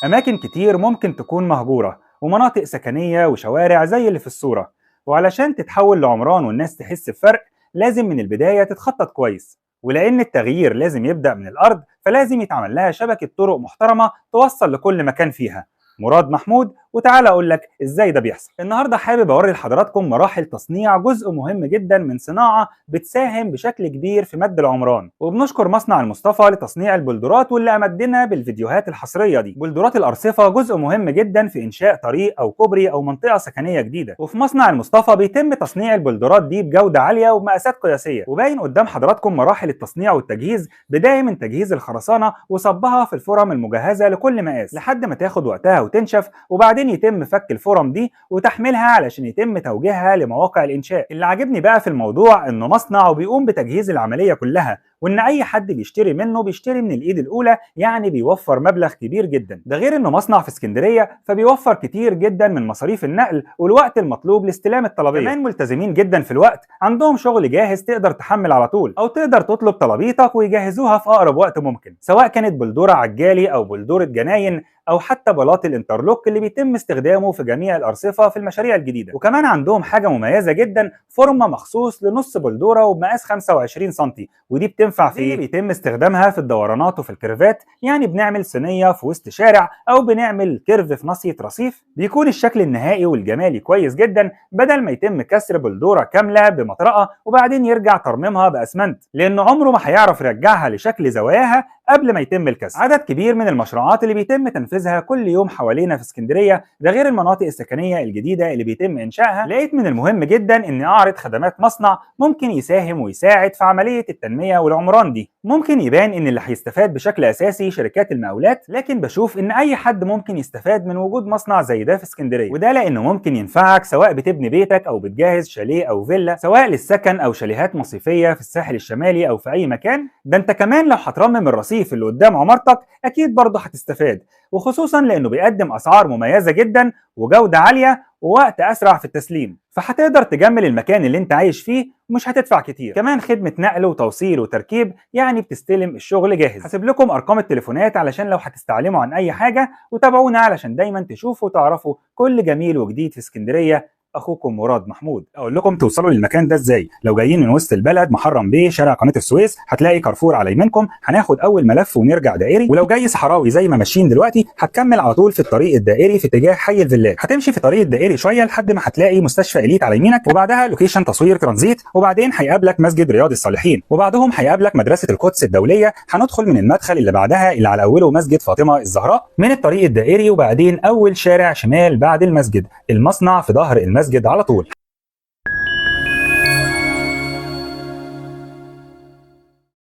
أماكن كتير ممكن تكون مهجورة ومناطق سكنية وشوارع زي اللي في الصورة، وعلشان تتحول لعمران والناس تحس بفرق لازم من البداية تتخطط كويس. ولأن التغيير لازم يبدأ من الأرض فلازم يتعمل لها شبكة طرق محترمة توصل لكل مكان فيها. مراد محمود، وتعالى أقول لك إزاي ده بيحصل. النهاردة حابب أوري لحضراتكم مراحل تصنيع جزء مهم جدا من صناعة بتساهم بشكل كبير في مد العمران، وبنشكر مصنع المصطفى لتصنيع البلدورات واللي أمدنا بالفيديوهات الحصرية دي. بلدورات الأرصفة جزء مهم جدا في إنشاء طريق أو كوبري أو منطقة سكنية جديدة، وفي مصنع المصطفى بيتم تصنيع البلدورات دي بجودة عالية وبمقاسات قياسية. وباين قدام حضراتكم مراحل التصنيع والتجهيز، بداية من تجهيز الخرسانة وصبها في الفرم المجهزة لكل مقاس لحد ما تاخد وقتها وتنشف، وبعدين يتم فك الفرم دي وتحميلها علشان يتم توجيهها لمواقع الإنشاء. اللي عاجبني بقى في الموضوع إنه مصنع وبيقوم بتجهيز العملية كلها، وإن أي حد بيشتري منه بيشتري من الإيد الأولى، يعني بيوفر مبلغ كبير جدا. ده غير إنه مصنع في اسكندرية فبيوفر كتير جدا من مصاريف النقل والوقت المطلوب لاستلام الطلبية. كمان ملتزمين جدا في الوقت، عندهم شغل جاهز تقدر تحمل على طول، أو تقدر تطلب طلبيتك ويجهزوها في أقرب وقت ممكن، سواء كانت بلدورة عجالي أو بلدورة جناين أو حتى بلاط الانترلوك اللي بيتم استخدامه في جميع الأرصفة في المشاريع الجديدة. وكمان عندهم حاجة مميزة جدا، فورمة مخصوص لنص بلدورة وبمقاس 25 سم، ودي بتنفع في بيتم استخدامها في الدورانات وفي الكيرفات، يعني بنعمل صينية في وسط شارع أو بنعمل كيرف في ناصية رصيف، بيكون الشكل النهائي والجمالي كويس جدا، بدل ما يتم كسر بلدورة كاملة بمطرقة وبعدين يرجع ترميمها بأسمنت، لأنه عمره ما هيعرف يرجعها لشكل زواياها قبل ما يتم الكسر. عدد كبير من المشروعات اللي بيتم تنفيذها كل يوم حوالينا في اسكندريه، ده غير المناطق السكنيه الجديده اللي بيتم انشائها، لقيت من المهم جدا اني اعرض خدمات مصنع ممكن يساهم ويساعد في عمليه التنميه والعمران دي. ممكن يبان ان اللي هيستفاد بشكل اساسي شركات المقاولات، لكن بشوف ان اي حد ممكن يستفاد من وجود مصنع زي ده في اسكندريه، وده لانه ممكن ينفعك سواء بتبني بيتك او بتجهز شاليه او فيلا، سواء للسكن او شاليهات مصيفيه في الساحل الشمالي او في اي مكان. ده انت كمان لو هترمم الرصيف اللي قدام عمارتك اكيد برضه هتستفاد، وخصوصا لانه بيقدم اسعار مميزه جدا وجوده عاليه ووقت اسرع في التسليم، فهتقدر تجمل المكان اللي انت عايش فيه ومش هتدفع كتير. كمان خدمه نقل وتوصيل وتركيب، يعني بتستلم الشغل جاهز. هسيب لكم ارقام التليفونات علشان لو هتستعلموا عن اي حاجه، وتابعونا علشان دايما تشوفوا وتعرفوا كل جميل وجديد في اسكندريه. اخوكم مراد محمود. اقول لكم توصلوا للمكان ده ازاي؟ لو جايين من وسط البلد محرم بيه شارع قناه السويس، هتلاقي كارفور على يمينكم، هناخد اول ملف ونرجع دائري. ولو جاي صحراوي زي ما ماشيين دلوقتي، هتكمل على طول في الطريق الدائري في اتجاه حي الفيلات، هتمشي في طريق الدائري شويه لحد ما هتلاقي مستشفى إليت على يمينك، وبعدها لوكيشن تصوير ترانزيت، وبعدين هيقابلك مسجد رياض الصالحين، وبعدهم هيقابلك مدرسه القدس الدوليه. هندخل من المدخل اللي بعدها اللي على اوله مسجد فاطمه الزهراء من الطريق الدائري، وبعدين اول شارع شمال بعد المسجد، المصنع في ظهر المسجد على طول.